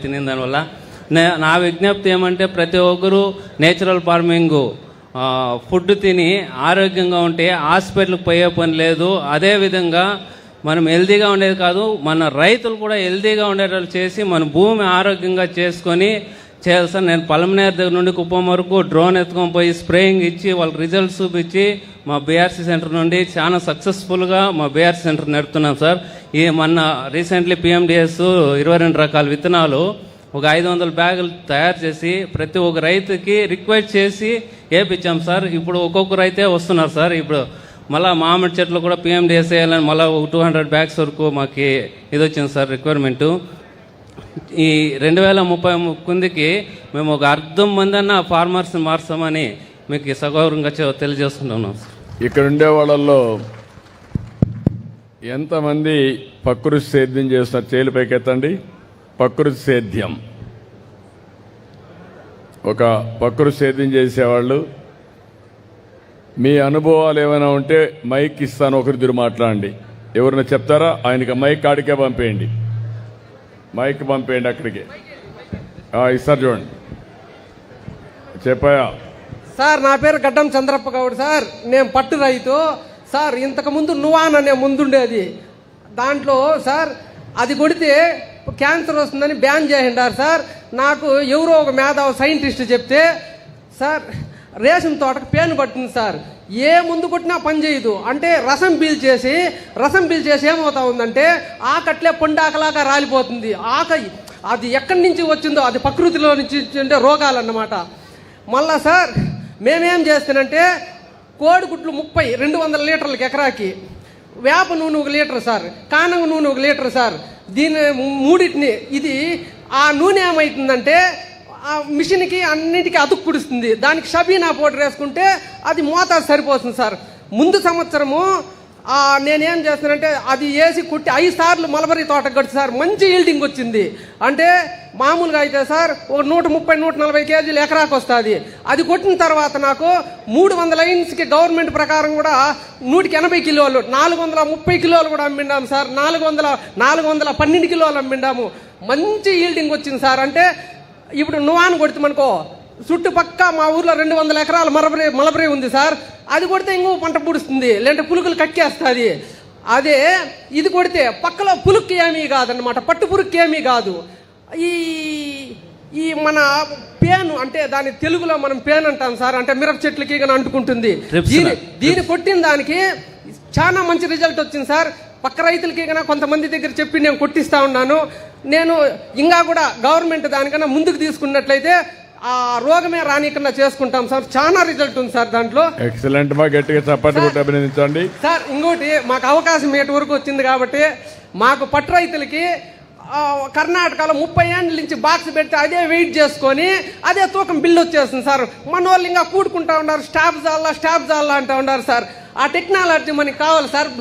తినిన దానివల్ల నా విజ్ఞప్తి ఏమంటే ప్రతి ఒక్కరూ నేచురల్ ఫార్మింగ్ ఫుడ్ తిని ఆరోగ్యంగా ఉంటే హాస్పిటల్కి పోయే పని లేదు. అదేవిధంగా మనం హెల్తీగా ఉండేది కాదు, మన రైతులు కూడా హెల్తీగా ఉండేటట్లు చేసి మన భూమి ఆరోగ్యంగా చేసుకొని చేయాలి సార్. నేను పలమనేరు దగ్గర నుండి కుప్పం వరకు డ్రోన్ ఎత్తుకొని పోయి స్ప్రేయింగ్ ఇచ్చి వాళ్ళకి రిజల్ట్స్ చూపించి మా బీఆర్సీ సెంటర్ నుండి చాలా సక్సెస్ఫుల్గా మా బీఆర్సీ సెంటర్ నడుపుతున్నాం సార్. ఈ మొన్న రీసెంట్లీ PMDS 22 రకాల విత్తనాలు ఒక 500 బ్యాగులు తయారు చేసి ప్రతి ఒక్క రైతుకి రిక్వెస్ట్ చేసి వేయించాం సార్. ఇప్పుడు ఒక్కొక్క రైతే వస్తున్నారు సార్. ఇప్పుడు మళ్ళీ మామిడి చెట్లు కూడా PMDS వేయాలని మళ్ళీ 200 బ్యాగ్స్ వరకు మాకు ఇది వచ్చింది సార్ రిక్వైర్మెంటు. ఈ 2030 మేము ఒక 1,000 మంది అన్న ఫార్మర్స్ని మార్చామని మీకు సగౌరవంగా తెలియజేస్తున్నాం సార్. ఇక్కడ ఉండే వాళ్ళల్లో ఎంతమంది ప్రకృతి సేద్యం చేస్తున్నారు? చేలు పైకెత్తండి. ప్రకృతి సేద్యం, ఒక ప్రకృతి సేద్యం చేసేవాళ్ళు మీ అనుభవాలు ఏమైనా ఉంటే మైక్ ఇస్తాను, ఒకరిద్దరు మాట్లాడండి. ఎవరైనా చెప్తారా? ఆయనకి మైక్ ఆడికే పంపేయండి, మైక్ పంపేయండి అక్కడికి. ఇస్తారు చూడండి. చెప్పాయా సార్? నా పేరు గడ్డం చంద్రప్ప గౌడ్ సార్. నేను పట్టు రైతు సార్. ఇంతకుముందు నువాన్ అనే ముందుండేది, దాంట్లో సార్ అది కొడితే క్యాన్సర్ వస్తుందని బ్యాన్ చేసిండారు సార్. నాకు ఎవరో ఒక మేధావి సైంటిస్ట్ చెప్తే సార్ రేషన్ తోటకు పేను పట్టింది సార్. ఏ ముందు కొట్టినా పని చేయదు అంటే రసం పీల్చేసి ఏమవుతా ఉందంటే ఆకట్లే పొండాకలాగా రాలిపోతుంది. అది ఎక్కడి నుంచి వచ్చిందో అది ప్రకృతిలో నుంచి అంటే రోగాలన్నమాట. మళ్ళా సార్ మేమేం చేస్తానంటే కోడిగుడ్లు 200 లీటర్లకి ఎకరాకి, వేప నూనె 1 లీటర్ సార్, కానంగ నూనె 1 లీటర్ సార్. దీని మూడింటిని ఇది ఆ నూనె ఏమవుతుందంటే ఆ మిషన్కి అన్నిటికీ అతుక్కుడుస్తుంది. దానికి షబీనా పౌడర్ వేసుకుంటే అది మోతాదు సరిపోతుంది సార్. ముందు సంవత్సరము నేనేం చేస్తానంటే అది వేసి కుట్టి 5 సార్లు మలబరీ తోట కట్టి సార్ మంచి ఈల్డింగ్ వచ్చింది. అంటే మామూలుగా అయితే సార్ ఒక 130-140 కేజీలు ఎకరాకు వస్తుంది. అది కొట్టిన తర్వాత నాకు 300 లైన్స్కి గవర్నమెంట్ ప్రకారం కూడా 180 కిలోలు 430 కిలోలు కూడా అమ్మిండాము సార్. 412 కిలోలు అమ్మిండాము. మంచి ఈల్డింగ్ వచ్చింది సార్. అంటే ఇప్పుడు నువ్వాను కొడుతామనుకో చుట్టుపక్క మా ఊర్లో 200 ఎకరాల మలబరీ ఉంది సార్. అది కొడితే ఇంకో పంట పుడుస్తుంది, లేదంటే పులుకులు కక్కేస్తుంది. అదే ఇది కొడితే పక్కలో పులుక్కి ఏమీ కాదన్నమాట, పట్టు పురుక్కి ఏమీ కాదు. ఈ మన పేను అంటే దాని తెలుగులో మనం పేను అంటాం సార్. అంటే మిరప చెట్లకి కానీ అంటుకుంటుంది. దీన్ని కొట్టిన దానికి చాలా మంచి రిజల్ట్ వచ్చింది సార్. పక్క రైతులకి కన్నా కొంతమంది దగ్గర చెప్పి నేను కొట్టిస్తా ఉన్నాను. నేను ఇంకా కూడా గవర్నమెంట్ దానికన్నా ముందుకు తీసుకున్నట్లయితే ఆ రోగమే రానికన్నా చేసుకుంటాం సార్. చాలా రిజల్ట్ ఉంది సార్ దాంట్లో. ఎక్సలెంట్. మా గట్టిగా చప్పట్లు కొట్టి అభినందించండి సార్. ఇంకోటి మాకు అవకాశం ఏటి వరకు వచ్చింది కాబట్టి మాకు పట్టు రైతులకి కర్ణాటకలో 30 ఏళ్ళ నుంచి బాక్స్ పెట్టి అదే వెయిట్ చేసుకొని అదే తూకం బిల్లు వచ్చేస్తుంది సార్. మన వాళ్ళు ఇంకా కూడుకుంటా ఉన్నారు, స్టాఫ్ జాల్లా అంటూ ఉన్నారు సార్. ఆ టెక్నాలజీ మనకి కావాలి సార్.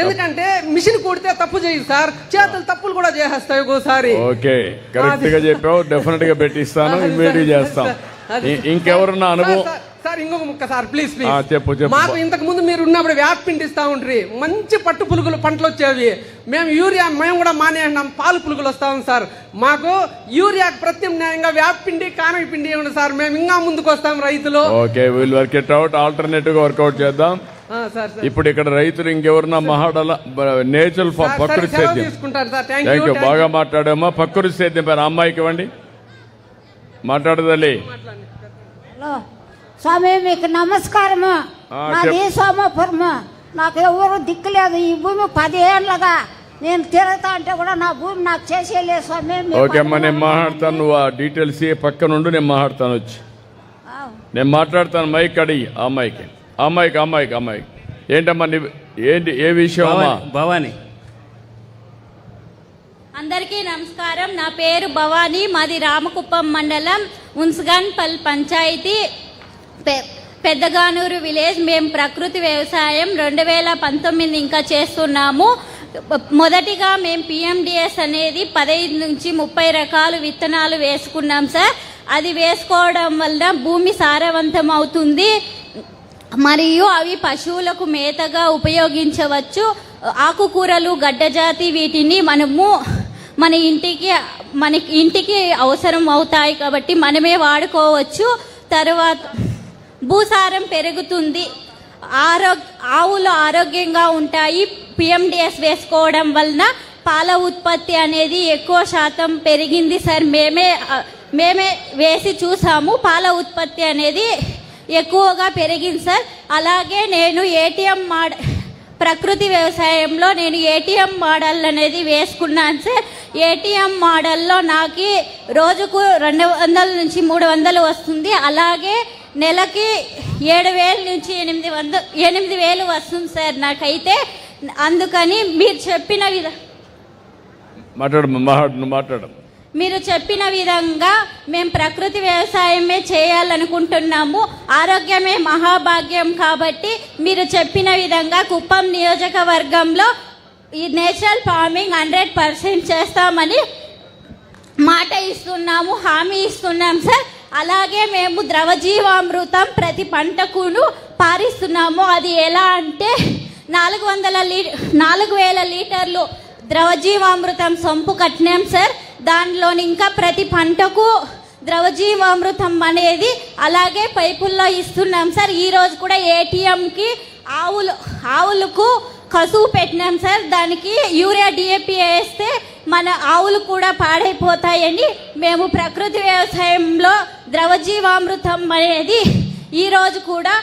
ఎందుకంటే మిషన్ కూడితే తప్పు చేయదు సార్, చేతులు తప్పులు కూడా చేసేస్తాయి ఒక్కోసారి. ఓకే, కరెక్ట్ గా చెప్పావు. డెఫినెట్ గా పెట్టిస్తాను, ఇమ్మీడియట్ చేస్తాం. ఇంకెవరన్నా అనుభవం సార్? ఇంకొక ముక్క సార్ ప్లీజ్. చెప్పు. మాకు ఇంతకు ముందు మీరు ఉన్నప్పుడు వ్యాప్ పిండి ఇస్తా ఉండ్రి, మంచి పట్టు పులుగులు పంటలు వచ్చేవి. మేము కూడా మానేసినాం, పాలు పులుగులు వస్తా ఉంది సార్. మాకు యూరియాకి ప్రత్యామ్నాయంగా వ్యాప్ పిండి కానక పిండి ఇవ్వండి సార్. మేము ఇంకా ముందుకు వస్తాం రైతులు. Okay, will work it out. Alternative గా వర్కౌట్ చేద్దాం. ఇప్పుడు ఇక్కడ రైతులు ఇంకెవరన్నా మహాడల నేచురల్ ప్రకృతి సేద్యం తీసుకుంటారు సార్. థ్యాంక్ యూ, బాగా మాట్లాడామా. ప్రకృతి సేద్యం పేరు అమ్మాయికి ఇవ్వండి, మాట్లాడదాలి. హలో స్వామి, మీకు నమస్కారము. నాది సోమాపురము. నాకు ఎవరు దిక్కులేదు. ఈ భూమి 10 ఏళ్ళగా నేను తిరుగుతా అంటే కూడా నా భూమి నాకు చేసేయలేదు స్వామి. ఓకే అమ్మా, నేను మాట్లాడతాను. నువ్వు ఆ డీటెయిల్స్ పక్క నుండి నేను మాట్లాడతాను. వచ్చి నేను మాట్లాడతాను. మైక్ అడిగి అమ్మాయికి ఏంటమ్మా, ఏంటి ఏ విషయం అమ్మా? భవానీ. అందరికీ నమస్కారం. నా పేరు భవానీ. మాది రామకుప్పం మండలం, ఉన్స్గాన్పల్ పంచాయతీ, పెద్దగానూరు విలేజ్. మేము ప్రకృతి వ్యవసాయం 2019 ఇంకా చేస్తున్నాము. మొదటిగా మేము PMDS అనేది 15 నుంచి 30 రకాల విత్తనాలు వేసుకున్నాం సార్. అది వేసుకోవడం వల్ల భూమి సారవంతం అవుతుంది మరియు అవి పశువులకు మేతగా ఉపయోగించవచ్చు. ఆకుకూరలు, గడ్డజాతి వీటిని మనము మన ఇంటికి అవసరం అవుతాయి కాబట్టి మనమే వాడుకోవచ్చు. తర్వాత భూసారం పెరుగుతుంది, ఆవులు ఆరోగ్యంగా ఉంటాయి. PMDS వేసుకోవడం వలన పాల ఉత్పత్తి అనేది ఎక్కువ శాతం పెరిగింది సార్. మేమే వేసి చూసాము, పాల ఉత్పత్తి అనేది ఎక్కువగా పెరిగింది సార్. అలాగే నేను ప్రకృతి వ్యవసాయంలో నేను ATM మోడల్ అనేది వేసుకున్నాను సార్. ATM మోడల్లో నాకు రోజుకు 200 నుంచి 300 వస్తుంది. అలాగే నెలకి 7,000 నుంచి 8,000 వస్తుంది సార్ నాకైతే. అందుకని మీరు చెప్పిన విధంగా మేము ప్రకృతి వ్యవసాయమే చేయాలనుకుంటున్నాము. ఆరోగ్యమే మహాభాగ్యం కాబట్టి మీరు చెప్పిన విధంగా కుప్పం నియోజకవర్గంలో ఈ నేచురల్ ఫార్మింగ్ 100% చేస్తామని మాట ఇస్తున్నాము, హామీ ఇస్తున్నాం సార్. అలాగే మేము ద్రవజీవామృతం ప్రతి పంటకును పారిస్తున్నాము. అది ఎలా అంటే 4,000 లీటర్లు ద్రవజీవామృతం సొంపు కట్టినాం సార్. దానిలోని ఇంకా ప్రతి పంటకు ద్రవజీవామృతం అనేది అలాగే పైపుల్లో ఇస్తున్నాం సార్. ఈరోజు కూడా ATMకి ఆవులకు కసువు పెట్టినాం సార్. దానికి యూరియా DAP వేస్తే మన ఆవులు కూడా పాడైపోతాయని మేము ప్రకృతి వ్యవసాయంలో ద్రవజీవామృతం అనేది ఈరోజు కూడా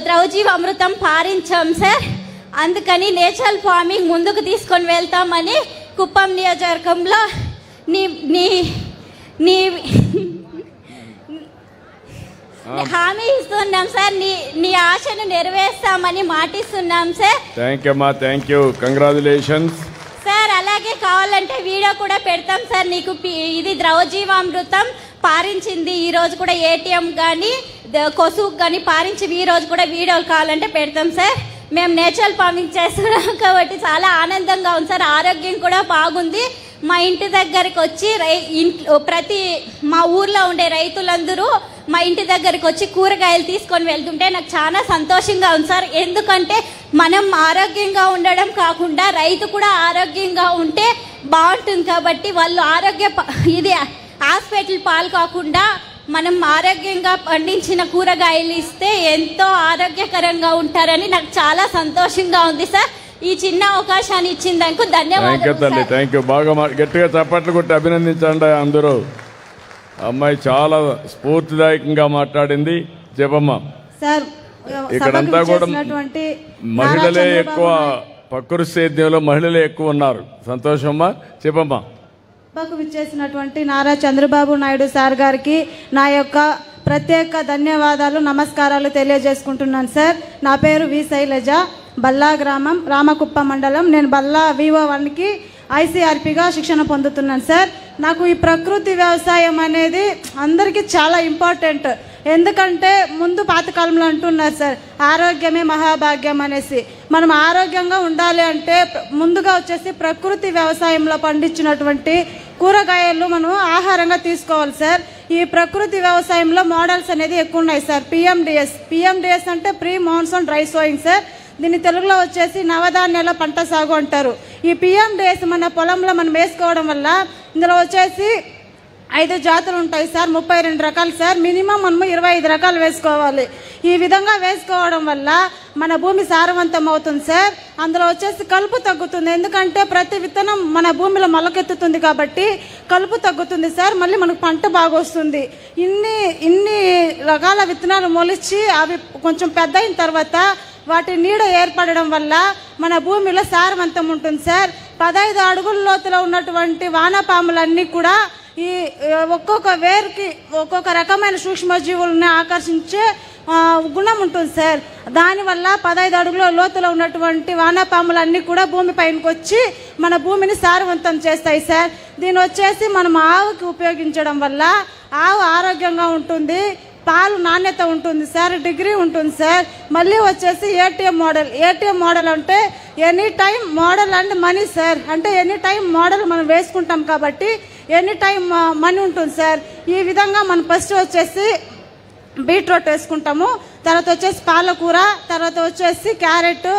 ద్రవజీవామృతం పారించాం సార్. అందుకని నేచురల్ ఫార్మింగ్ ముందుకు తీసుకొని వెళ్తామని కుప్పం నియోజకవర్గంలో హామీ ఇస్తున్నాం సార్. నీ ఆశను నెరవేర్స్తామని మాటిస్తున్నాం sir. Thank you congratulations sir. అలాగే కావాలంటే వీడియో కూడా పెడతాం సార్. నీకు ఇది ద్రవజీవామృతం పారించింది ఈ రోజు కూడా ATM కానీ కొసువు కానీ పారించి ఈ రోజు కూడా వీడియోలు కావాలంటే పెడతాం సార్. మేము నేచురల్ ఫార్మింగ్ చేస్తున్నాం కాబట్టి చాలా ఆనందంగా ఉంది సార్. ఆరోగ్యం కూడా బాగుంది. మా ఇంటి దగ్గరికి వచ్చి మా ఊర్లో ఉండే రైతులందరూ మా ఇంటి దగ్గరికి వచ్చి కూరగాయలు తీసుకొని వెళ్తుంటే నాకు చాలా సంతోషంగా ఉంది సార్. ఎందుకంటే మనం ఆరోగ్యంగా ఉండడం కాకుండా రైతు కూడా ఆరోగ్యంగా ఉంటే బాగుంటుంది కాబట్టి వాళ్ళు ఇది హాస్పిటల్ పాలు కాకుండా మనం ఆరోగ్యంగా పండించిన కూరగాయలు ఇస్తే ఎంతో ఆరోగ్యకరంగా ఉంటారని నాకు చాలా సంతోషంగా ఉంది సార్. ఈ చిన్న అవకాశాన్ని ఇచ్చిందానికి ధన్యవాదాలు. Thank you. బాగా గట్టిగా చప్పట్లు కొట్టి అభినందించండి అందరూ. అమ్మాయి చాలా స్ఫూర్తిదాయకంగా మాట్లాడింది. చెప్పమ్మా. సార్, ఇక్కడంతా కూడా మహిళలే ఎక్కువ, ప్రకృతి సేద్యంలో మహిళలే ఎక్కువ ఉన్నారు. సంతోషమ్మా, చెప్పమ్మా. సభకు విచ్చేసినటువంటి నారా చంద్రబాబు నాయుడు సార్ గారికి నా యొక్క ప్రత్యేక ధన్యవాదాలు, నమస్కారాలు తెలియజేసుకుంటున్నాను సార్. నా పేరు వి శైలజ, బల్లా గ్రామం, రామకుప్ప మండలం. నేను బల్లా VO1కి ICRPగా శిక్షణ పొందుతున్నాను సార్. నాకు ఈ ప్రకృతి వ్యవసాయం అనేది అందరికీ చాలా ఇంపార్టెంట్. ఎందుకంటే ముందు పాతకాలంలో అంటున్నారు సార్, ఆరోగ్యమే మహాభాగ్యం అనేసి. మనం ఆరోగ్యంగా ఉండాలి అంటే ముందుగా వచ్చేసి ప్రకృతి వ్యవసాయంలో పండించినటువంటి కూరగాయలు మనం ఆహారంగా తీసుకోవాలి సార్. ఈ ప్రకృతి వ్యవసాయంలో మోడల్స్ అనేది ఎక్కువ ఉన్నాయి సార్. PMDS అంటే pre monsoon dry sowing sir. దీన్ని తెలుగులో వచ్చేసి నవధాన్యాల పంట సాగు అంటారు. ఈ PMDS మన పొలంలో మనం వేసుకోవడం వల్ల ఇందులో వచ్చేసి 5 జాతులు ఉంటాయి సార్, 32 రకాలు సార్. మినిమం మనము 25 రకాలు వేసుకోవాలి. ఈ విధంగా వేసుకోవడం వల్ల మన భూమి సారవంతం అవుతుంది సార్. అందులో వచ్చేసి కలుపు తగ్గుతుంది. ఎందుకంటే ప్రతి విత్తనం మన భూమిలో మొలకెత్తుతుంది కాబట్టి కలుపు తగ్గుతుంది సార్. మళ్ళీ మనకు పంట బాగా వస్తుంది. ఇన్ని రకాల విత్తనాలు మొలిచి అవి కొంచెం పెద్ద అయిన తర్వాత వాటి నీడ ఏర్పడడం వల్ల మన భూమిలో సారవంతం ఉంటుంది సార్. 15 అడుగుల లోతులో ఉన్నటువంటి వానపాములన్నీ కూడా ఈ ఒక్కొక్క వేరుకి ఒక్కొక్క రకమైన సూక్ష్మజీవులను ఆకర్షించే గుణం ఉంటుంది సార్. దానివల్ల 15 అడుగుల లోతులో ఉన్నటువంటి వానపాములన్నీ కూడా భూమి పైనకి వచ్చి మన భూమిని సారవంతం చేస్తాయి సార్. దీని వచ్చేసి మనం ఆవుకి ఉపయోగించడం వల్ల ఆవు ఆరోగ్యంగా ఉంటుంది, పాలు నాణ్యత ఉంటుంది సార్, డిగ్రీ ఉంటుంది సార్. మళ్ళీ వచ్చేసి ATM మోడల్ అంటే any time model and money sir. అంటే ఎనీ టైం మోడల్ మనం వేసుకుంటాం కాబట్టి ఎనీ టైం మనీ ఉంటుంది సార్. ఈ విధంగా మనం ఫస్ట్ వచ్చేసి బీట్రూట్ వేసుకుంటాము, తర్వాత వచ్చేసి పాలకూర, తర్వాత వచ్చేసి క్యారెట్,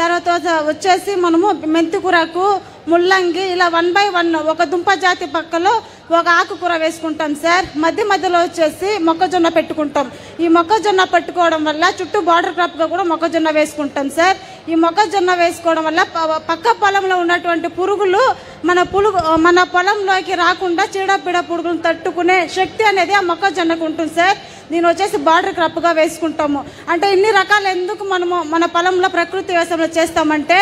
తర్వాత వచ్చేసి మనము మెంతికూరకు ముల్లంగి ఇలా 1 by 1 ఒక దుంప జాతి పక్కలో ఒక ఆకుకూర వేసుకుంటాం సార్. మధ్యలో వచ్చేసి మొక్కజొన్న పెట్టుకుంటాం. ఈ మొక్కజొన్న పెట్టుకోవడం వల్ల చుట్టూ బార్డర్ క్రాప్గా కూడా మొక్కజొన్న వేసుకుంటాం సార్. ఈ మొక్కజొన్న వేసుకోవడం వల్ల పక్క పొలంలో ఉన్నటువంటి పురుగులు మన పొలంలోకి రాకుండా చీడపీడ పురుగులను తట్టుకునే శక్తి అనేది ఆ మొక్కజొన్నకు ఉంటుంది సార్. దీని వచ్చేసి బార్డర్ క్రాప్గా వేసుకుంటాము. అంటే ఇన్ని రకాలు ఎందుకు మనము మన పొలంలో ప్రకృతి వ్యవసాయంలో చేస్తామంటే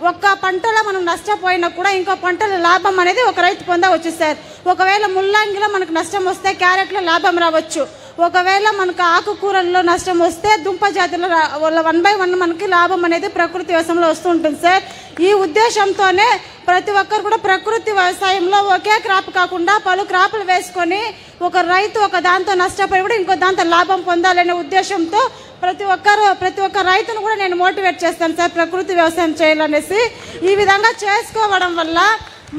ఒక్క పంటలో మనం నష్టపోయినా కూడా ఇంకో పంటల లాభం అనేది ఒక రైతు పొందవచ్చు సార్. ఒకవేళ ముల్లంగిలో మనకు నష్టం వస్తే క్యారెట్లో లాభం రావచ్చు. ఒకవేళ మనకు ఆకుకూరల్లో నష్టం వస్తే దుంప జాతిలో 1 by 1 మనకి లాభం అనేది ప్రకృతి వ్యవసాయంలో వస్తూ ఉంటుంది సార్. ఈ ఉద్దేశంతోనే ప్రతి ఒక్కరు కూడా ప్రకృతి వ్యవసాయంలో ఒకే క్రాప్ కాకుండా పలు క్రాపులు వేసుకొని ఒక రైతు ఒక దాంతో నష్టపోయి కూడా ఇంకో దాంతో లాభం పొందాలనే ఉద్దేశంతో ప్రతి ఒక్క రైతును కూడా నేను మోటివేట్ చేస్తాను సార్ ప్రకృతి వ్యవసాయం చేయాలనేసి. ఈ విధంగా చేసుకోవడం వల్ల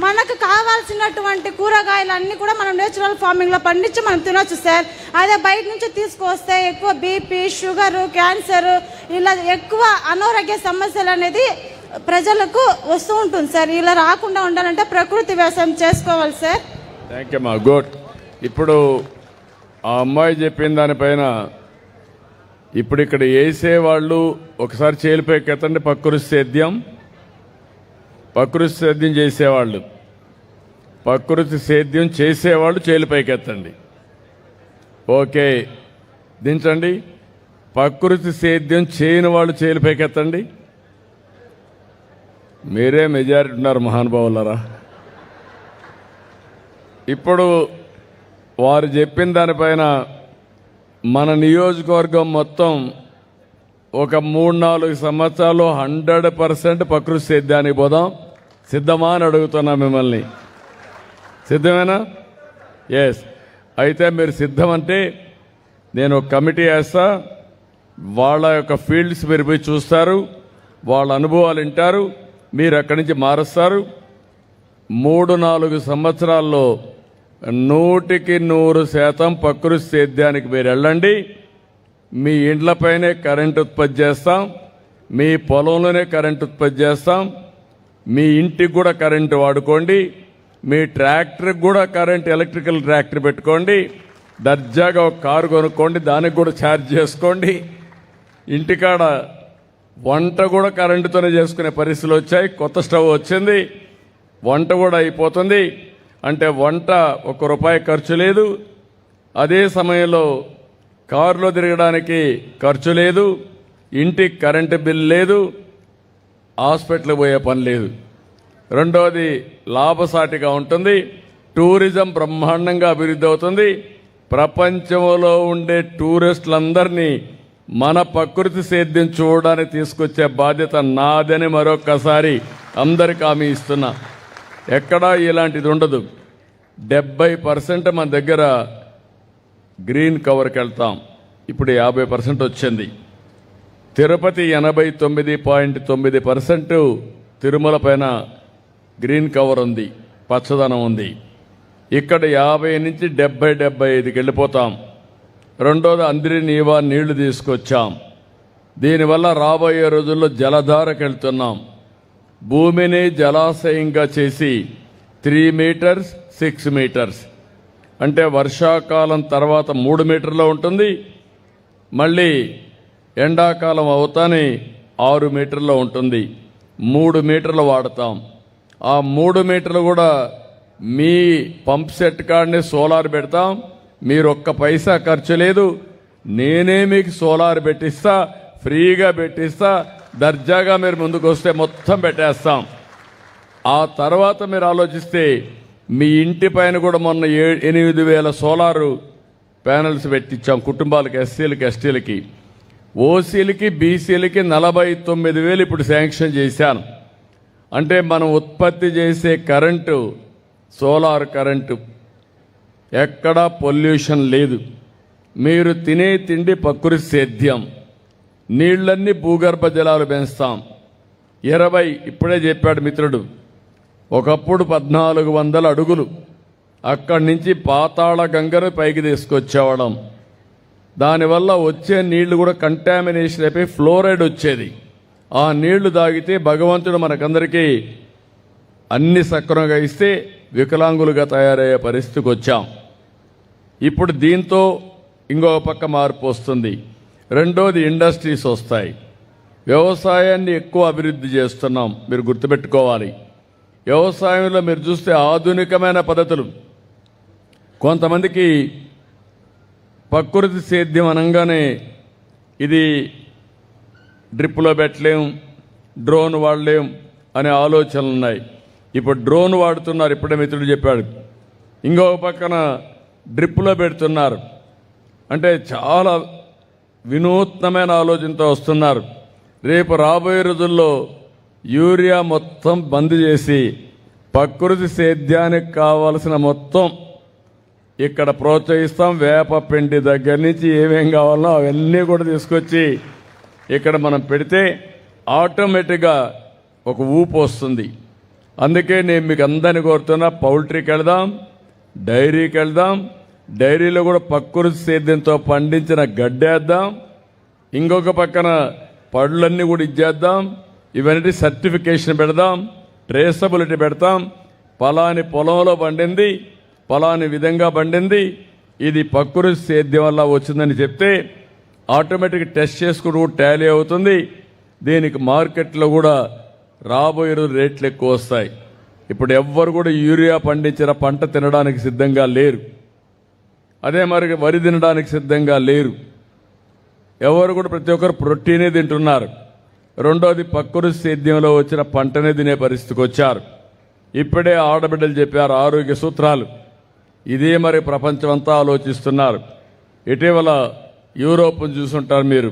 మనకు కావాల్సినటువంటి కూరగాయలన్నీ కూడా మనం నేచురల్ ఫార్మింగ్లో పండించి మనం తినొచ్చు సార్. అదే బయట నుంచి తీసుకొస్తే ఎక్కువ బీపీ, షుగరు, క్యాన్సర్ ఇలా ఎక్కువ అనారోగ్య సమస్యలు అనేది ప్రజలకు వస్తూ ఉంటుంది సార్. ఇలా రాకుండా ఉండాలంటే ప్రకృతి వ్యవసాయం చేసుకోవాలి సార్. థ్యాంక్ యూ మా గుడ్. ఇప్పుడు ఆ అమ్మాయి చెప్పిన దానిపైన ఇప్పుడు ఇక్కడ వేసేవాళ్ళు ఒకసారి చేలిపైకి ఎత్తండి. ప్రకృతి సేద్యం చేసేవాళ్ళు, ప్రకృతి సేద్యం చేసేవాళ్ళు చేలిపైకి ఎత్తండి. ఓకే, దించండి. ప్రకృతి సేద్యం చేయని వాళ్ళు చేలిపైకి ఎత్తండి. మీరే మెజారిటీ ఉన్నారు మహానుభావులారా. ఇప్పుడు వారు చెప్పిన దానిపైన మన నియోజకవర్గం మొత్తం ఒక 3-4 సంవత్సరాలు 100% ప్రకృతి సేద్యానికి పోదాం. సిద్ధమా అని అడుగుతున్నా మిమ్మల్ని. సిద్ధమేనా? ఎస్. అయితే మీరు సిద్ధమంటే నేను ఒక కమిటీ వేస్తా. వాళ్ళ యొక్క ఫీల్డ్స్ మీరు పోయి చూస్తారు, వాళ్ళ అనుభవాలు వింటారు, మీరు అక్కడి నుంచి మారుస్తారు. 3-4 సంవత్సరాల్లో 100% ప్రకృతి సేద్యానికి మీరు వెళ్ళండి. మీ ఇండ్లపైనే కరెంట్ ఉత్పత్తి చేస్తాం, మీ పొలంలోనే కరెంట్ ఉత్పత్తి చేస్తాం, మీ ఇంటికి కూడా కరెంటు వాడుకోండి, మీ ట్రాక్టర్కి కూడా కరెంట్, ఎలక్ట్రికల్ ట్రాక్టర్ పెట్టుకోండి, దర్జాగా ఒక కారు కొనుక్కోండి, దానికి కూడా ఛార్జ్ చేసుకోండి. ఇంటికాడ వంట కూడా కరెంటుతోనే చేసుకునే పరిస్థితులు వచ్చాయి. కొత్త స్టవ్ వచ్చింది, వంట కూడా అయిపోతుంది. అంటే వంట ₹1 ఖర్చు లేదు. అదే సమయంలో కారులో తిరగడానికి ఖర్చు లేదు, ఇంటికి కరెంటు బిల్ లేదు, హాస్పిటల్కి పోయే పని లేదు. రెండోది లాభసాటిగా ఉంటుంది. టూరిజం బ్రహ్మాండంగా అభివృద్ధి అవుతుంది. ప్రపంచంలో ఉండే టూరిస్టులందరినీ మన ప్రకృతి సేద్యం చూడడానికి తీసుకొచ్చే బాధ్యత నాదని మరొక్కసారి అందరికి హామీ ఇస్తున్నా. ఎక్కడా ఇలాంటిది ఉండదు. 70% మన దగ్గర గ్రీన్ కవర్కి వెళ్తాం. ఇప్పుడు 50% వచ్చింది. తిరుపతి 89.9% తిరుమల పైన గ్రీన్ కవర్ ఉంది, పచ్చదనం ఉంది. ఇక్కడ 50 నుంచి 70-75కి వెళ్ళిపోతాం. రెండోది అందరి నీవా నీళ్లు తీసుకొచ్చాం. దీనివల్ల రాబోయే రోజుల్లో జలధారకు వెళ్తున్నాం. భూమిని జలాశయంగా చేసి 3 మీటర్స్ 6 మీటర్స్ అంటే వర్షాకాలం తర్వాత 3 మీటర్లో ఉంటుంది. మళ్ళీ ఎండాకాలం అవుతానే 6 మీటర్లో ఉంటుంది. 3 మీటర్లు వాడతాం. ఆ 3 మీటర్లు కూడా మీ పంప్ సెట్ కాడనే సోలార్ పెడతాం. మీరు ₹1 ఖర్చు లేదు. నేనే మీకు సోలార్ పెట్టిస్తా, ఫ్రీగా పెట్టిస్తా. దర్జాగా మీరు ముందుకు వస్తే మొత్తం పెట్టేస్తాం. ఆ తర్వాత మీరు ఆలోచిస్తే మీ ఇంటి పైన కూడా మొన్న 8,000 సోలారు ప్యానల్స్ పెట్టించాం కుటుంబాలకు, ఎస్సీలకి, ఎస్టీలకి. ఓసీలకి, బీసీలకి 49,000 ఇప్పుడు శాంక్షన్ చేశాను. అంటే మనం ఉత్పత్తి చేసే కరెంటు సోలార్ కరెంటు, ఎక్కడా పొల్యూషన్ లేదు. మీరు తినే తిండి ప్రకృతి సేద్యం. నీళ్లన్నీ భూగర్భ జలాలు పెంచుతాం. 20 ఇప్పుడే చెప్పాడు మిత్రుడు, ఒకప్పుడు 1400 అడుగులు, అక్కడి నుంచి పాతాళ గంగను పైకి తీసుకొచ్చేవాళ్ళం. దానివల్ల వచ్చే నీళ్లు కూడా కంటామినేషన్ అయిపోయి ఫ్లోరైడ్ వచ్చేది. ఆ నీళ్లు తాగితే భగవంతుడు మనకందరికీ అన్ని సక్రమంగా ఇస్తే వికలాంగులుగా తయారయ్యే పరిస్థితికి వచ్చాం. ఇప్పుడు దీంతో ఇంకో పక్క మార్పు వస్తుంది. రెండోది ఇండస్ట్రీస్ వస్తాయి. వ్యవసాయాన్ని ఎక్కువ అభివృద్ధి చేస్తున్నాం. మీరు గుర్తుపెట్టుకోవాలి, వ్యవసాయంలో మీరు చూస్తే ఆధునికమైన పద్ధతులు. కొంతమందికి ప్రకృతి సేద్యం అనగానే ఇది డ్రిప్లో పెట్టలేం, డ్రోన్ వాడలేం అనే ఆలోచనలు ఉన్నాయి. ఇప్పుడు డ్రోన్ వాడుతున్నారు, ఇప్పుడే మిత్రుడు చెప్పాడు. ఇంకొక పక్కన డ్రిప్లో పెడుతున్నారు. అంటే చాలా వినూత్నమైన ఆలోచనతో వస్తున్నారు. రేపు రాబోయే రోజుల్లో యూరియా మొత్తం బంద్ చేసి ప్రకృతి సేద్యానికి కావాల్సిన మొత్తం ఇక్కడ ప్రోత్సహిస్తాం. వేప పిండి దగ్గర నుంచి ఏమేం కావాలనో అవన్నీ కూడా తీసుకొచ్చి ఇక్కడ మనం పెడితే ఆటోమేటిక్గా ఒక ఊపు వస్తుంది. అందుకే నేను మీకు అందరినీ కోరుతున్నా, పౌల్ట్రీకి వెళ్దాం, డైరీకి వెళ్దాం. డైరీలో కూడా ప్రకృతి సేద్యంతో పండించిన గడ్డేద్దాం. ఇంకొక పక్కన పళ్ళన్నీ కూడా ఇచ్చేద్దాం. ఇవన్నీ సర్టిఫికేషన్ పెడదాం, ట్రేసబిలిటీ పెడతాం. పలాని పొలంలో పండింది, పలాని విధంగా పండింది, ఇది ప్రకృతి సేద్యం వల్ల వచ్చిందని చెప్తే ఆటోమేటిక్ టెస్ట్ చేసుకుంటూ టాలీ అవుతుంది. దీనికి మార్కెట్లో కూడా రాబోయే రోజు రేట్లు ఎక్కువ వస్తాయి. ఇప్పుడు ఎవ్వరు కూడా యూరియా పండించిన పంట తినడానికి సిద్ధంగా లేరు. అదే మరి వరి తినడానికి సిద్ధంగా లేరు. ఎవరు కూడా ప్రతి ఒక్కరు ప్రోటీనే తింటున్నారు. రెండోది ప్రకృతి సేద్యంలో వచ్చిన పంటనే తినే పరిస్థితికి వచ్చారు. ఇప్పుడే ఆడబిడ్డలు చెప్పారు ఆరోగ్య సూత్రాలు. ఇదే మరి ప్రపంచమంతా ఆలోచిస్తున్నారు. ఇటీవల యూరోప్ను చూసుంటారు మీరు.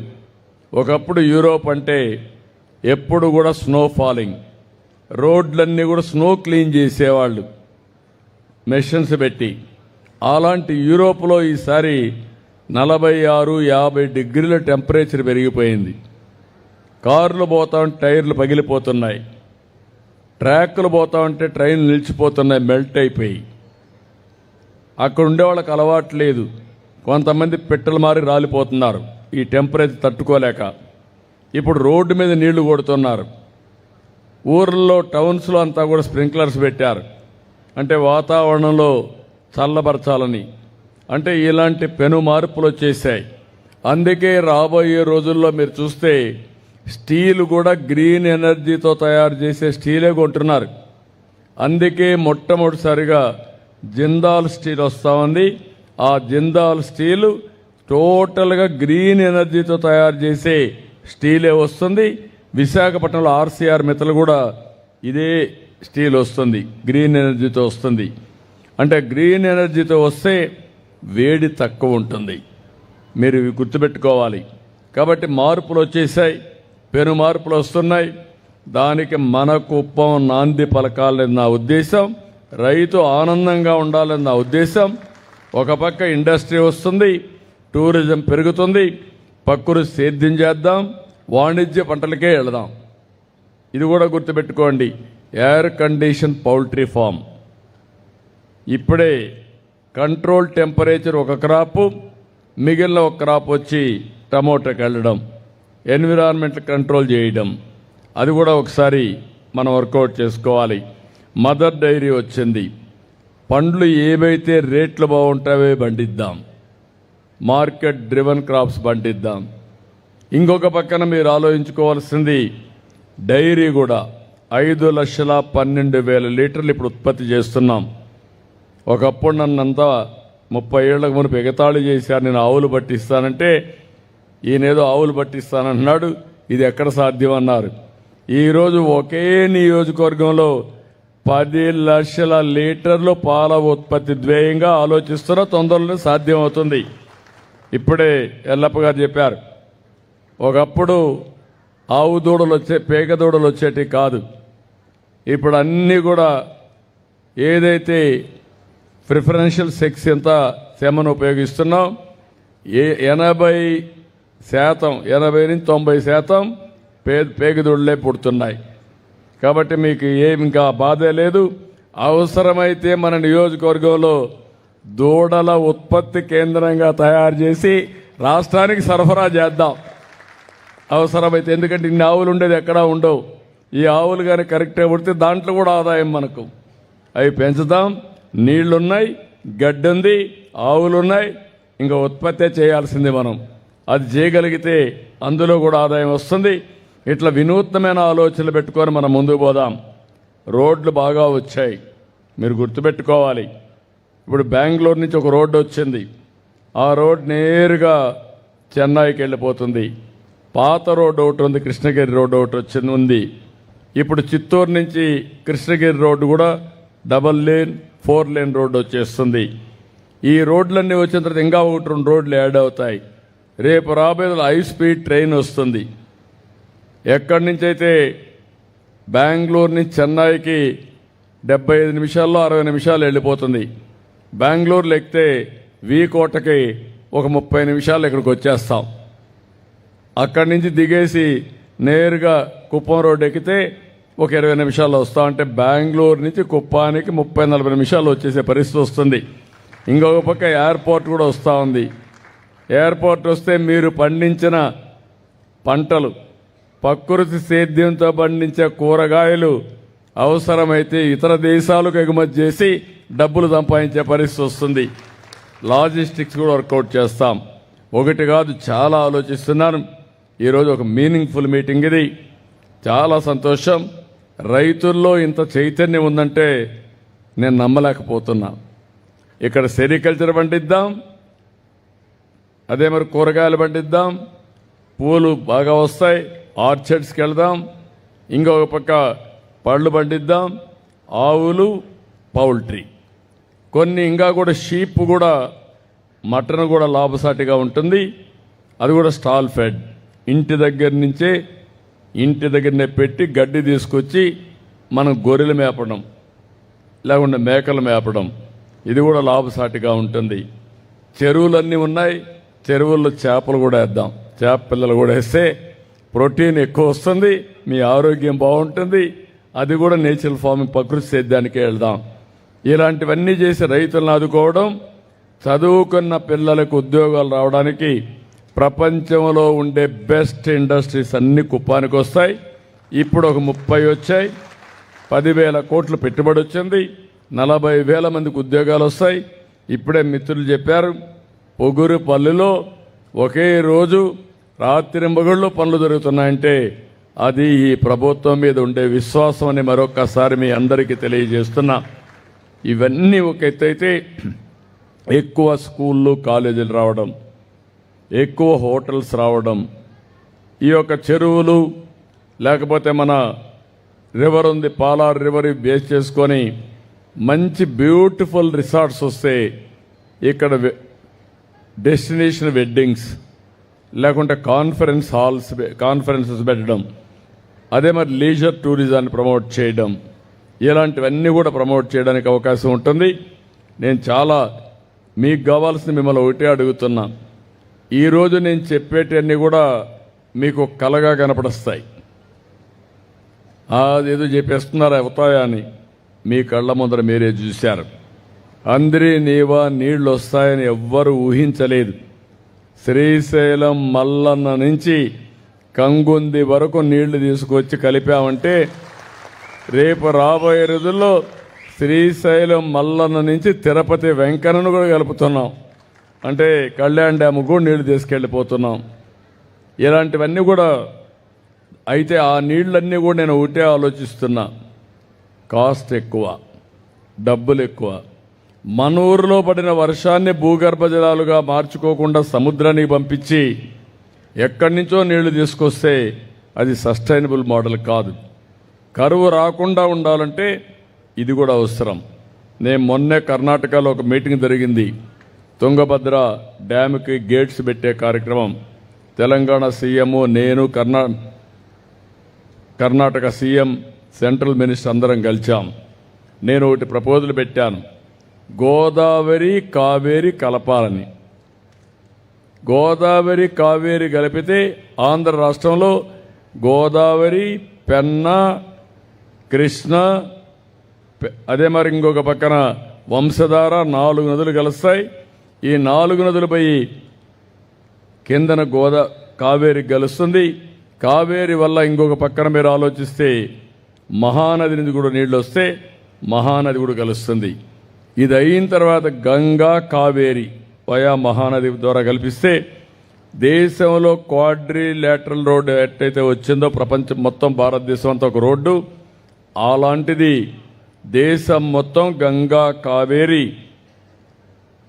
ఒకప్పుడు యూరోప్ అంటే ఎప్పుడు కూడా స్నో ఫాలింగ్, రోడ్లన్నీ కూడా స్నో క్లీన్ చేసేవాళ్ళు మెషిన్స్ పెట్టి. అలాంటి యూరోప్లో ఈసారి 46-50 డిగ్రీల టెంపరేచర్ పెరిగిపోయింది. కార్లు పోతా ఉంటే టైర్లు పగిలిపోతున్నాయి, ట్రాక్లు పోతా ఉంటే ట్రైన్లు నిలిచిపోతున్నాయి, మెల్ట్ అయిపోయి. అక్కడ ఉండేవాళ్ళకి అలవాటు లేదు. కొంతమంది పెట్టెలు మారి రాలిపోతున్నారు ఈ టెంపరేచర్ తట్టుకోలేక. ఇప్పుడు రోడ్డు మీద నీళ్లు కొడుతున్నారు. ఊర్లలో టౌన్స్లో అంతా కూడా స్ప్రింక్లర్స్ పెట్టారు. అంటే వాతావరణంలో చల్లబరచాలని. అంటే ఇలాంటి పెను మార్పులు వచ్చేసాయి. అందుకే రాబోయే రోజుల్లో మీరు చూస్తే స్టీల్ కూడా గ్రీన్ ఎనర్జీతో తయారు చేసే స్టీలే కొంటున్నారు. అందుకే మొట్టమొదటిసారిగా జిందాల్ స్టీల్ వస్తూ ఉంది. ఆ జిందాల్ స్టీలు టోటల్గా గ్రీన్ ఎనర్జీతో తయారు చేసే స్టీలే వస్తుంది. విశాఖపట్నంలో ఆర్సీఆర్ మిత్తలు కూడా ఇదే స్టీల్ వస్తుంది, గ్రీన్ ఎనర్జీతో వస్తుంది. అంటే గ్రీన్ ఎనర్జీతో వస్తే వేడి తక్కువ ఉంటుంది. మీరు ఇవి గుర్తుపెట్టుకోవాలి. కాబట్టి మార్పులు వచ్చేసాయి, పెను మార్పులు వస్తున్నాయి. దానికి మన కుప్పం నాంది పలకాలని నా ఉద్దేశం. రైతు ఆనందంగా ఉండాలని నా ఉద్దేశం. ఒక పక్క ఇండస్ట్రీ వస్తుంది, టూరిజం పెరుగుతుంది, ప్రకృతి సేద్యం చేద్దాం, వాణిజ్య పంటలకే వెళదాం. ఇది కూడా గుర్తుపెట్టుకోండి. Air condition poultry farm. ఇప్పుడే కంట్రోల్ టెంపరేచర్ ఒక క్రాపు, మిగిలిన ఒక క్రాప్ వచ్చి టమోటాకి వెళ్ళడం, ఎన్విరాన్మెంట్ కంట్రోల్ చేయడం, అది కూడా ఒకసారి మనం వర్కౌట్ చేసుకోవాలి. మదర్ డైరీ వచ్చింది. పండ్లు ఏవైతే రేట్లు బాగుంటావో పండిద్దాం, మార్కెట్ డ్రివన్ క్రాప్స్ పండిద్దాం. ఇంకొక పక్కన మీరు ఆలోచించుకోవాల్సింది డైరీ కూడా 5,12,000 లీటర్లు ఇప్పుడు ఉత్పత్తి చేస్తున్నాం. ఒకప్పుడు నన్నంతా 30 ఏళ్లకు మునుపు ఎగతాళి చేశారు, నేను ఆవులు పట్టిస్తానంటే. ఈయనేదో ఆవులు పట్టిస్తానంటున్నాడు, ఇది ఎక్కడ సాధ్యం అన్నారు. ఈరోజు ఒకే నియోజకవర్గంలో 10 లక్షల లీటర్లు పాల ఉత్పత్తి ధ్యేయంగా ఆలోచిస్తున్నా. తొందరలోనే సాధ్యం అవుతుంది. ఇప్పుడే ఎల్లప్ప గారు చెప్పారు, ఒకప్పుడు ఆవు దూడలు పేగ దూడలు వచ్చేటి కాదు. ఇప్పుడు అన్నీ కూడా ఏదైతే ప్రిఫరెన్షియల్ సెక్స్ ఎంత సెమను ఉపయోగిస్తున్నాం, 80% 80-90% పేగుదూడలే పుడుతున్నాయి. కాబట్టి మీకు ఇంకా బాధే లేదు. అవసరమైతే మన నియోజకవర్గంలో దూడల ఉత్పత్తి కేంద్రంగా తయారు చేసి రాష్ట్రానికి సరఫరా చేద్దాం. అవసరమైతే. ఎందుకంటే ఇన్ని ఆవులు ఉండేది ఎక్కడా ఉండవు. ఈ ఆవులు కానీ కరెక్ట్గా పుడితే దాంట్లో కూడా ఆదాయం మనకు. అవి పెంచుదాం. నీళ్లున్నాయి, గడ్డి ఉంది, ఆవులున్నాయి, ఇంకా ఉత్పత్తి చేయాల్సింది మనం. అది చేయగలిగితే అందులో కూడా ఆదాయం వస్తుంది. ఇట్లా వినూత్నమైన ఆలోచనలు పెట్టుకొని మనం ముందుకు పోదాం. రోడ్లు బాగా వచ్చాయి, మీరు గుర్తుపెట్టుకోవాలి. ఇప్పుడు బెంగళూరు నుంచి ఒక రోడ్డు వచ్చింది. ఆ రోడ్ నేరుగా చెన్నైకి వెళ్ళిపోతుంది. పాత రోడ్డు ఒకటి ఉంది, కృష్ణగిరి రోడ్డు ఒకటి ఉంది. ఇప్పుడు చిత్తూరు నుంచి కృష్ణగిరి రోడ్డు కూడా 2 లేన్ 4 లేన్ రోడ్డు వచ్చేస్తుంది. ఈ రోడ్లన్నీ వచ్చిన తర్వాత ఇంకా 1-2 రోడ్లు యాడ్ అవుతాయి. రేపు రాబోయే హై స్పీడ్ ట్రైన్ వస్తుంది. ఎక్కడి నుంచి అయితే బెంగళూరు నుంచి చెన్నైకి 75 నిమిషాల్లో 60 నిమిషాలు వెళ్ళిపోతుంది. బెంగళూరులో ఎక్కితే వీకోటకి ఒక 30 నిమిషాలు ఇక్కడికి వచ్చేస్తాం. అక్కడి నుంచి దిగేసి నేరుగా కుప్పం రోడ్డు ఎక్కితే ఒక 20 నిమిషాల్లో వస్తాం. అంటే బెంగళూరు నుంచి కుప్పానికి 30-40 నిమిషాలు వచ్చేసే పరిస్థితి వస్తుంది. ఇంకొక పక్క ఎయిర్పోర్ట్ కూడా వస్తూ ఉంది. ఎయిర్పోర్ట్ వస్తే మీరు పండించిన పంటలు, ప్రకృతి సేద్యంతో పండించే కూరగాయలు అవసరమైతే ఇతర దేశాలకు ఎగుమతి చేసి డబ్బులు సంపాదించే పరిస్థితి వస్తుంది. లాజిస్టిక్స్ కూడా వర్కౌట్ చేస్తాం. ఒకటి కాదు, చాలా ఆలోచిస్తున్నాను. ఈరోజు ఒక మీనింగ్ఫుల్ మీటింగ్ ఇది. చాలా సంతోషం. రైతుల్లో ఇంత చైతన్యం ఉందంటే నేను నమ్మలేకపోతున్నా. ఇక్కడ సెరికల్చర్ పండిద్దాం, అదే మరి కూరగాయలు పండిద్దాం, పూలు బాగా వస్తాయి, ఆర్చర్డ్స్కి వెళ్దాం, ఇంకొక పక్క పళ్ళు పండిద్దాం, ఆవులు, పౌల్ట్రీ, కొన్ని ఇంకా కూడా షీప్ కూడా, మటన్ కూడా లాభసాటిగా ఉంటుంది. అది కూడా స్టాల్ ఫెడ్. ఇంటి దగ్గరనే పెట్టి గడ్డి తీసుకొచ్చి మనం గొర్రెలు మేపడం, లేకుంటే మేకలు మేపడం, ఇది కూడా లాభసాటిగా ఉంటుంది. చెరువులన్నీ ఉన్నాయి, చెరువుల్లో చేపలు కూడా వేద్దాం. చేప పిల్లలు కూడా వేస్తే ప్రోటీన్ ఎక్కువ వస్తుంది, మీ ఆరోగ్యం బాగుంటుంది. అది కూడా నేచురల్ ఫార్మింగ్, ప్రకృతి సేద్యానికే వెళ్దాం. ఇలాంటివన్నీ చేసి రైతులను ఆదుకోవడం, చదువుకున్న పిల్లలకు ఉద్యోగాలు రావడానికి ప్రపంచంలో ఉండే బెస్ట్ ఇండస్ట్రీస్ అన్ని కుప్పానికి వస్తాయి. ఇప్పుడు ఒక 30 వచ్చాయి. 10,000 కోట్లు పెట్టుబడి వచ్చింది. 40,000 మందికి ఉద్యోగాలు వస్తాయి. ఇప్పుడే మిత్రులు చెప్పారు, పొగురుపల్లిలో ఒకే రోజు రాత్రింబగళ్ళు పనులు జరుగుతున్నాయంటే అది ఈ ప్రభుత్వం మీద ఉండే విశ్వాసం అని మరొక్కసారి మీ అందరికీ తెలియజేస్తున్నా. ఇవన్నీ ఒక ఎత్తైతే ఎక్కువ స్కూళ్ళు, కాలేజీలు రావడం, ఎక్కువ హోటల్స్ రావడం, ఈ యొక్క చెరువులు, లేకపోతే మన రివర్ ఉంది, పాలార్ రివర్ బేస్ చేసుకొని మంచి బ్యూటిఫుల్ రిసార్ట్స్ వస్తే ఇక్కడ డెస్టినేషన్ వెడ్డింగ్స్, లేకుంటే కాన్ఫరెన్సెస్ పెట్టడం, అదే మరి లీజర్ టూరిజాన్ని ప్రమోట్ చేయడం, ఇలాంటివన్నీ కూడా ప్రమోట్ చేయడానికి అవకాశం ఉంటుంది. నేను చాలా మీకు కావాల్సిన మిమ్మల్ని ఒకటే అడుగుతున్నా. ఈరోజు నేను చెప్పేటన్నీ కూడా మీకు కలగా కనపడస్తాయి. అదేదో చెప్పేస్తున్నారు అవుతాయా అని, మీ కళ్ళ ముందర మీరే చూశారు. అందరి నీవా నీళ్లు వస్తాయని ఎవ్వరూ ఊహించలేదు. శ్రీశైలం మల్లన్న నుంచి కంగుంది వరకు నీళ్లు తీసుకొచ్చి కలిపామంటే రేపు రాబోయే రోజుల్లో శ్రీశైలం మల్లన్న నుంచి తిరుపతి వెంకన్నను కూడా కలుపుతున్నాం. అంటే కళ్యాణ్ డ్యామ్ కూడా నీళ్లు తీసుకెళ్ళిపోతున్నాం. ఇలాంటివన్నీ కూడా అయితే ఆ నీళ్ళన్నీ కూడా నేను ఒకటే ఆలోచిస్తున్నా, కాస్ట్ ఎక్కువ, డబ్బులు ఎక్కువ. మన ఊరిలో పడిన వర్షాన్ని భూగర్భ జలాలుగా మార్చుకోకుండా సముద్రానికి పంపించి ఎక్కడి నుంచో నీళ్లు తీసుకొస్తే అది సస్టైనబుల్ మోడల్ కాదు. కరువు రాకుండా ఉండాలంటే ఇది కూడా అవసరం. నేను మొన్నే కర్ణాటకలో ఒక మీటింగ్ జరిగింది. తుంగభద్ర డ్యామ్కి గేట్స్ పెట్టే కార్యక్రమం తెలంగాణ సీఎం, నేను, కర్ణాటక సీఎం, సెంట్రల్ మినిస్టర్ అందరం కలిచాం. నేను ఒకటి ప్రపోజల్ పెట్టాను, గోదావరి కావేరి కలపాలని. గోదావరి కావేరి కలిపితే ఆంధ్ర రాష్ట్రంలో గోదావరి, పెన్నా, కృష్ణ, అదే మరి ఇంకొక పక్కన వంశధార, 4 నదులు కలుస్తాయి. ఈ 4 నదులు పోయి కిందన కావేరికి కలుస్తుంది. కావేరి వల్ల ఇంకొక పక్కన మీరు ఆలోచిస్తే మహానది నుంచి కూడా నీళ్ళు వస్తే మహానది కూడా కలుస్తుంది. ఇది అయిన తర్వాత గంగా కావేరి వయా మహానది ద్వారా కల్పిస్తే దేశంలో క్వాడ్రిలేటరల్ రోడ్డు ఎట్టయితే వచ్చిందో ప్రపంచం మొత్తం భారతదేశం అంతా ఒక రోడ్డు, అలాంటిది దేశం మొత్తం గంగా కావేరి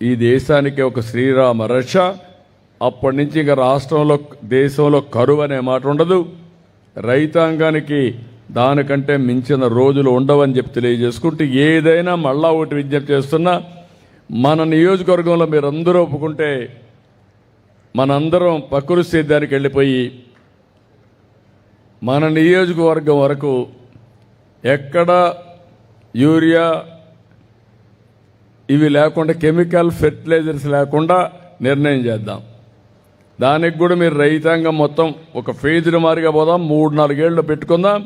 ఈ దేశానికి ఒక శ్రీరామ రక్ష. అప్పటి నుంచి ఇంకా రాష్ట్రంలో దేశంలో కరువు అనే మాట ఉండదు. రైతాంగానికి దానికంటే మించిన రోజులు ఉండవని చెప్పి తెలియజేసుకుంటూ ఏదైనా మళ్ళా ఒకటి విజ్ఞప్తి చేస్తున్నా, మన నియోజకవర్గంలో మీరందరూ ఒప్పుకుంటే మనందరం ప్రకృతి సేద్యానికి వెళ్ళిపోయి మన నియోజకవర్గం వరకు ఎక్కడ యూరియా ఇవి లేకుండా కెమికల్ ఫెర్టిలైజర్స్ లేకుండా నిర్ణయం చేద్దాం. దానికి కూడా మీరు రైతాంగం మొత్తం ఒక ఫేజ్డ్ మారిగా పోదాం. 3-4 ఏళ్ళు పెట్టుకుందాం.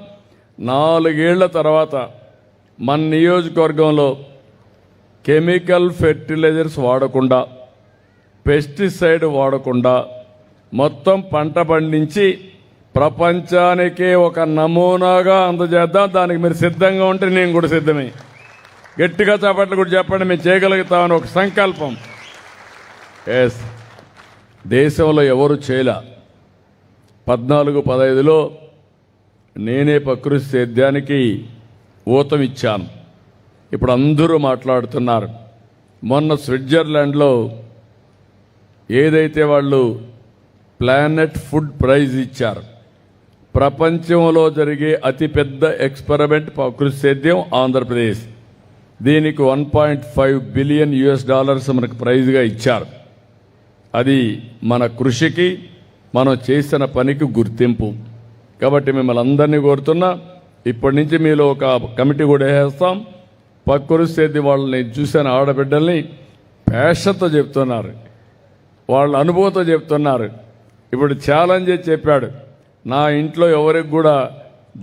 4 ఏళ్ల తర్వాత మన నియోజకవర్గంలో కెమికల్ ఫెర్టిలైజర్స్ వాడకుండా, పెస్టిసైడ్ వాడకుండా మొత్తం పంట పండించి ప్రపంచానికే ఒక నమూనాగా అందజేద్దాం. దానికి మీరు సిద్ధంగా ఉంటే నేను కూడా సిద్ధమే. గట్టిగా చేపట్లు కూడా చెప్పండి, మేము చేయగలుగుతామని ఒక సంకల్పం. ఎస్, దేశంలో ఎవరు చేయలే. 14-15లో నేనే ప్రకృతి సేద్యానికి ఊతమిచ్చాను. ఇప్పుడు అందరూ మాట్లాడుతున్నారు. మొన్న స్విట్జర్లాండ్లో ఏదైతే వాళ్ళు ప్లానెట్ ఫుడ్ ప్రైజ్ ఇచ్చారు, ప్రపంచంలో జరిగే అతిపెద్ద ఎక్స్పెరిమెంట్ ప్రకృతి సేద్యం ఆంధ్రప్రదేశ్. దీనికి $1.5 బిలియన్ మనకు ప్రైజ్గా ఇచ్చారు. అది మన కృషికి మనం చేసిన పనికి గుర్తింపు. కాబట్టి మిమ్మల్ని అందరినీ కోరుతున్నా, ఇప్పటి నుంచి మీలో ఒక కమిటీ కూడా వేస్తాం. ప్రకృతి సేద్యం వాళ్ళని చూసిన ఆడబిడ్డల్ని ప్యాషన్తో చెప్తున్నారు, వాళ్ళ అనుభవంతో చెప్తున్నారు. ఇప్పుడు ఛాలెంజ్ చెప్పాడు, నా ఇంట్లో ఎవరికి కూడా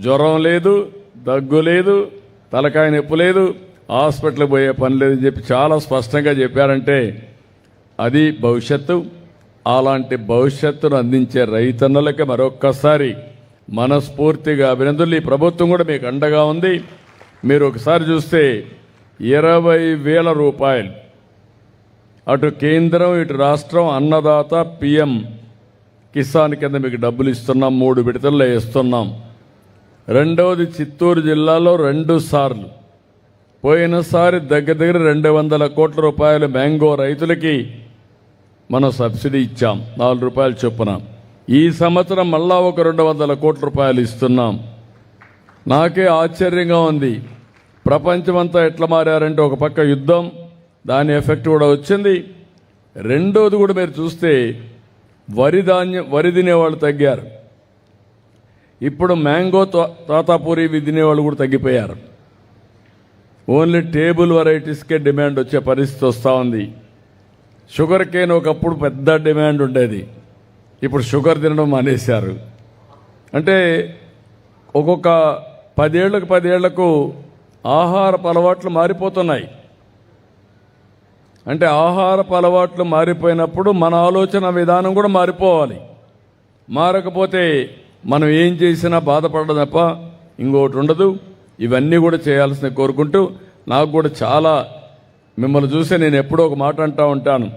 జ్వరం లేదు, దగ్గు లేదు, తలకాయ నొప్పి లేదు, హాస్పిటల్కి పోయే పని లేదని చెప్పి చాలా స్పష్టంగా చెప్పారంటే అది భవిష్యత్తు. అలాంటి భవిష్యత్తును అందించే రైతన్నలకి మరొక్కసారి మనస్ఫూర్తిగా అభినందనలు. ఈ ప్రభుత్వం కూడా మీకు అండగా ఉంది. మీరు ఒకసారి చూస్తే 20,000 రూపాయలు అటు కేంద్రం ఇటు రాష్ట్రం అన్నదాత పిఎం కిసాన్ కింద మీకు డబ్బులు ఇస్తున్నాం. 3 విడతల్లో ఇస్తున్నాం. రెండవది చిత్తూరు జిల్లాలో 2 సార్లు పోయినసారి దగ్గర 200 కోట్ల రూపాయలు మ్యాంగో రైతులకి మనం సబ్సిడీ ఇచ్చాం, 4 రూపాయలు చొప్పున. ఈ సంవత్సరం మళ్ళా ఒక 200 కోట్ల రూపాయలు ఇస్తున్నాం. నాకే ఆశ్చర్యంగా ఉంది, ప్రపంచమంతా ఎట్లా మారారంటే ఒక పక్క యుద్ధం, దాని ఎఫెక్ట్ కూడా వచ్చింది. రెండోది కూడా మీరు చూస్తే వరి తినేవాళ్ళు తగ్గారు. ఇప్పుడు మ్యాంగో తోతాపూరి ఇవి తినేవాళ్ళు కూడా తగ్గిపోయారు. ఓన్లీ టేబుల్ వెరైటీస్కే డిమాండ్ వచ్చే పరిస్థితి వస్తూ ఉంది. షుగర్ కేన్ ఒకప్పుడు పెద్ద డిమాండ్ ఉండేది, ఇప్పుడు షుగర్ తినడం మానేశారు. అంటే ఒక్కొక్క 10 ఏళ్లకు ఆహారపు అలవాట్లు మారిపోతున్నాయి. అంటే ఆహారపు అలవాట్లు మారిపోయినప్పుడు మన ఆలోచన విధానం కూడా మారిపోవాలి. మారకపోతే మనం ఏం చేసినా బాధపడడం తప్ప ఇంకోటి ఉండదు. ఇవన్నీ కూడా చేయాల్సిన కోరుకుంటూ, నాకు కూడా చాలా మిమ్మల్ని చూసి నేను ఎప్పుడో ఒక మాట అంటూ ఉంటాను,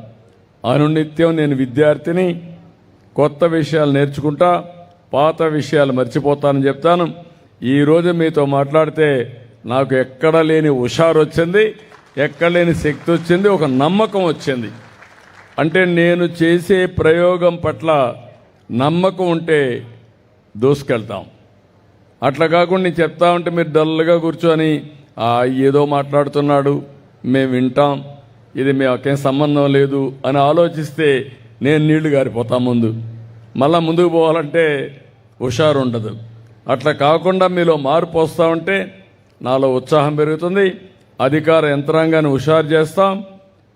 అనునిత్యం నేను విద్యార్థిని, కొత్త విషయాలు నేర్చుకుంటా, పాత విషయాలు మర్చిపోతానని చెప్తాను. ఈరోజు మీతో మాట్లాడితే నాకు ఎక్కడ లేని హుషారు వచ్చింది, ఎక్కడ లేని శక్తి వచ్చింది, ఒక నమ్మకం వచ్చింది. అంటే నేను చేసే ప్రయోగం పట్ల నమ్మకం ఉంటే దూసుకెళ్తాం. అట్లా కాకుండా నేను చెప్తా ఉంటే మీరు డల్గా కూర్చొని ఏదో మాట్లాడుతున్నాడు మేము వింటాం, ఇది మాకేం సంబంధం లేదు అని ఆలోచిస్తే నేను నీళ్లు గారిపోతా. మళ్ళా ముందుకు పోవాలంటే హుషారు ఉండదు. అట్లా కాకుండా మీలో మార్పు వస్తూ ఉంటే నాలో ఉత్సాహం పెరుగుతుంది. అధికార యంత్రాంగాన్ని హుషారు చేస్తాం.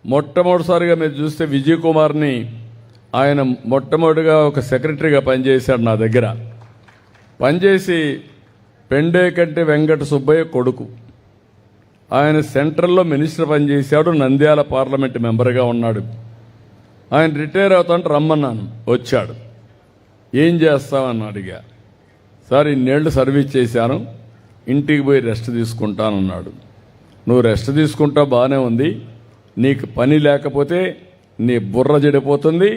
మొట్టమొదటిసారిగా మీరు చూస్తే విజయ్ కుమార్ని ఆయన మొట్టమొదటిగా ఒక సెక్రటరీగా పనిచేశాడు నా దగ్గర. పనిచేసి పెండేకంటి వెంకట సుబ్బయ్య కొడుకు, ఆయన సెంట్రల్లో మినిస్టర్ పనిచేశాడు, నంద్యాల పార్లమెంట్ మెంబర్గా ఉన్నాడు. ఆయన రిటైర్ అవుతాంటే రమ్మన్నాను, వచ్చాడు. ఏం చేస్తామని అడిగా. సార్ ఇన్నేళ్లు సర్వీస్ చేశాను, ఇంటికి పోయి రెస్ట్ తీసుకుంటానన్నాడు. నువ్వు రెస్ట్ తీసుకుంటా బాగానే ఉంది, నీకు పని లేకపోతే నీ బుర్ర చెడిపోతుంది,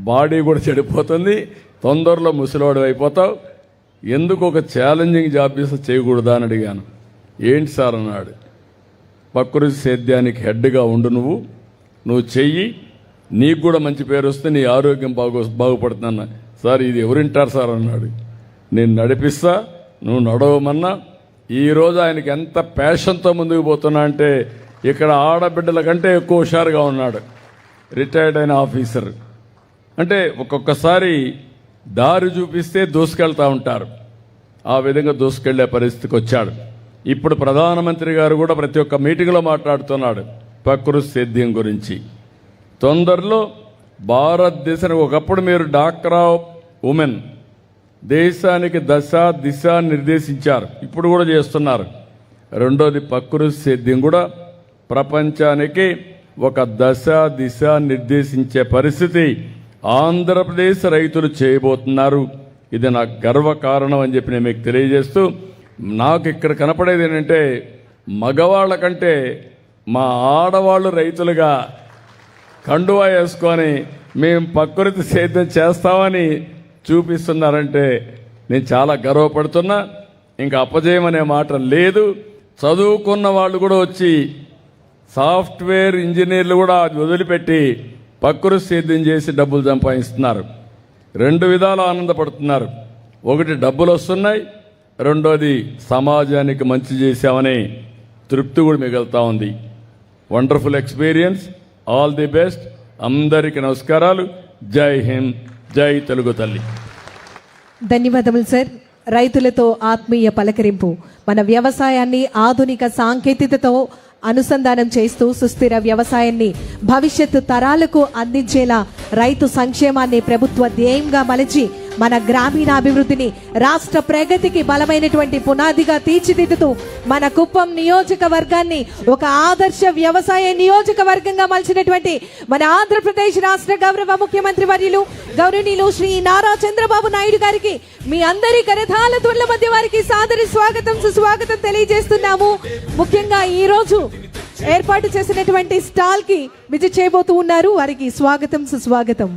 బాడీ కూడా చెడిపోతుంది, తొందరలో ముసలివాడు అయిపోతావు, ఎందుకు ఒక ఛాలెంజింగ్ జాబ్ చేయకూడదా అని అడిగాను. ఏంటి సార్ అన్నాడు. ప్రకృతి సేద్యానికి హెడ్గా ఉండు, నువ్వు చెయ్యి, నీకు కూడా మంచి పేరు వస్తే నీ ఆరోగ్యం బాగుపడుతుందన్న. సార్ ఇది ఎవరింటారు సార్ అన్నాడు. నేను నడిపిస్తా, నువ్వు నడవమన్నా. ఈరోజు ఆయనకి ఎంత ప్యాషన్తో ముందుకు పోతున్నా అంటే ఇక్కడ ఆడబిడ్డల కంటే ఎక్కువ హుషారుగా ఉన్నాడు. రిటైర్డ్ అయిన ఆఫీసర్ అంటే ఒక్కొక్కసారి దారి చూపిస్తే దూసుకెళ్తా ఉంటారు, ఆ విధంగా దూసుకెళ్లే పరిస్థితికి వచ్చాడు. ఇప్పుడు ప్రధానమంత్రి గారు కూడా ప్రతి ఒక్క మీటింగ్లో మాట్లాడుతున్నాడు ప్రకృతి సేద్యం గురించి. తొందరలో భారతదేశానికి ఒకప్పుడు మీరు డాక్టర్ ఆఫ్ ఉమెన్ దేశానికి దశ దిశ నిర్దేశించారు, ఇప్పుడు కూడా చేస్తున్నారు. రెండోది ప్రకృతి సేద్యం కూడా ప్రపంచానికి ఒక దశ దిశ నిర్దేశించే పరిస్థితి ఆంధ్రప్రదేశ్ రైతులు చేయబోతున్నారు. ఇది నాకు గర్వకారణం అని చెప్పి నేను మీకు తెలియజేస్తూ, నాకు ఇక్కడ కనపడేది ఏంటంటే మగవాళ్ళ కంటే మా ఆడవాళ్ళు రైతులుగా కండువా వేసుకొని మేము ప్రకృతి సేద్యం చేస్తామని చూపిస్తున్నారంటే నేను చాలా గర్వపడుతున్నా. ఇంకా అపజయమనే మాట లేదు. చదువుకున్న వాళ్ళు కూడా వచ్చి సాఫ్ట్వేర్ ఇంజనీర్లు కూడా వదిలిపెట్టి ప్రకృతి సేద్యం చేసి డబ్బులు సంపాదిస్తున్నారు. రెండు విధాలు ఆనందపడుతున్నారు. ఒకటి డబ్బులు వస్తున్నాయి, రెండోది సమాజానికి మంచి చేశామనే తృప్తి కూడా మిగులుతా ఉంది. Wonderful experience. All the best. అందరికీ నమస్కారాలు. జై హింద్, జై తెలుగు తల్లి. ధన్యవాదములు సార్. రైతులతో ఆత్మీయ పలకరింపు మన వ్యవసాయాన్ని ఆధునిక సాంకేతికతతో అనుసంధానం చేస్తూ సుస్థిర వ్యవసాయాన్ని భవిష్యత్తు తరాలకు అందించేలా రైతు సంక్షేమాన్ని ప్రభుత్వ ధ్యేయంగా మలచి మన గ్రామీణాభివృద్ధిని రాష్ట్ర ప్రగతికి బలమైనటువంటి పునాదిగా తీర్చిదిద్దుతూ మన కుప్పం నియోజకవర్గాన్ని ఒక ఆదర్శ వ్యవసాయ నియోజకవర్గంగా మలిచినటువంటి మన ఆంధ్రప్రదేశ్ రాష్ట్ర గౌరవ ముఖ్యమంత్రి వర్యులు గౌరవనీయులు శ్రీ నారా చంద్రబాబు నాయుడు గారికి మీ అందరి కరతాళ ధ్వనుల మధ్య వారికి సాదర స్వాగతం సుస్వాగతం తెలియజేస్తున్నాము. ముఖ్యంగా ఈ రోజు ఏర్పాటు చేసినటువంటి స్టాల్ కి విజిట్ చేయబోతూ ఉన్నారు, వారికి స్వాగతం సుస్వాగతం.